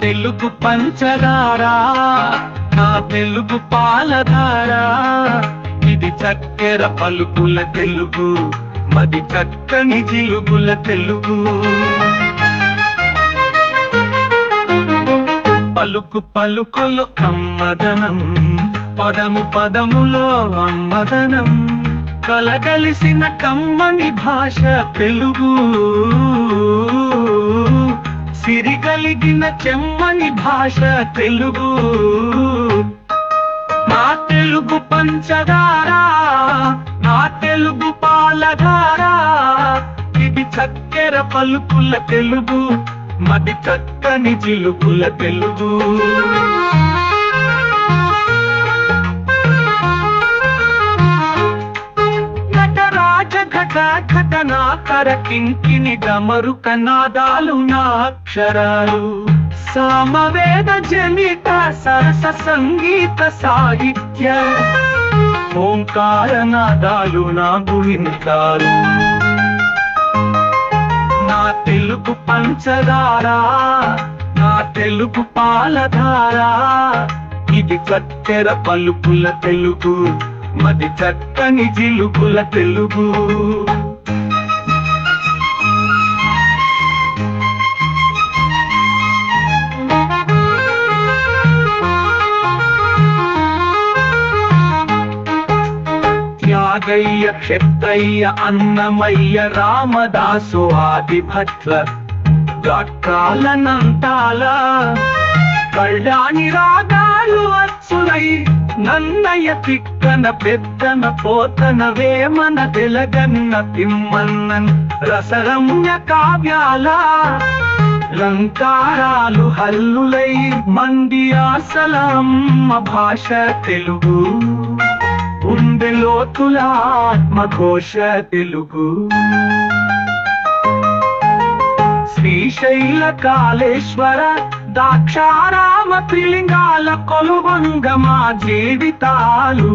తెలుగు పంచదారా, నా తెలుగు పాలధారా. ఇది చక్కెర పలుకుల తెలుగు, మది చక్కని జిలుగుల తెలుగు. పలుకు పలుకులో కమ్మదనం, పదము పదములో అమ్మదనం. కలగలిసిన కమ్మని భాష తెలుగు, సిరిగలిగిన చెమ్మని భాష తెలుగు. నా తెలుగు పంచదారా, నా తెలుగు పాలధారా. ఇది చక్కెర పలుకుల తెలుగు, మది చక్కని జిలుగుల తెలుగు. ఘటనాకర కింకిణి గమరుక నాదాలు నా అక్షరాలు. సామవేద జనిత సరస సంగీత సాహిత్య ఓంకార నాదాలు నా గురింతాలు. నా తెలుగు పంచదారా, నా తెలుగు పాలధారా. ఇది చక్కెర పలుకుల తెలుగు, మది చక్కని జిలుగుల తెలుగు. త్యాగయ్య, క్షత్రయ్య, అన్నమయ్య, రామదాసు, ఆదిభట్ల, గాట్రాలనంతాల. కళ్యాణి రాగాలు అచ్చులై, నన్నయ్య తిక్కన పెద్దన పోతన వేమన తెలగన్న తిమ్మన్నన్. రసరమ్య కావ్యాల లంకారాలు హల్లులై, మంది ఆశల అమ్మ భాష తెలుగు. ఉండెలోతుల ఆత్మఘోష తెలుగు. శ్రీశైల కాళేశ్వర దాక్షారామ త్రిలింగాల కొలువంగ మా జీవితాలు.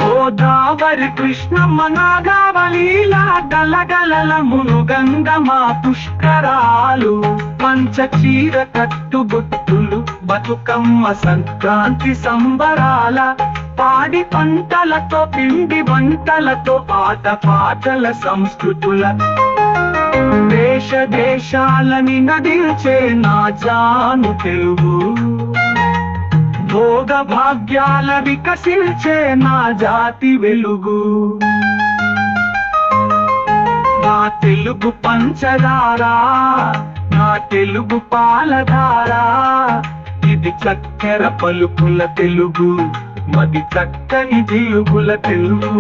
గోదావరి కృష్ణమ్మ నాగావళీల గలగలల మునుగంగ మా పుష్కరాలు. పంచచీర కట్టుబొట్టులు, బతుకమ్మ సంక్రాంతి సంబరాల. పాడి పంటలతో పిండి వంటలతో పాట పాటల సంస్కృతుల. దేశ దేశాలని నదిల్చే నా జాను తెలుగు. భోగ భాగ్యాల వికసించే నా జాతి వెలుగు. నా తెలుగు పంచదారా, నా తెలుగు పాలధారా. ఇది చక్కెర పలుకుల తెలుగు, మది చక్కని జిలుగుల తెలుగు.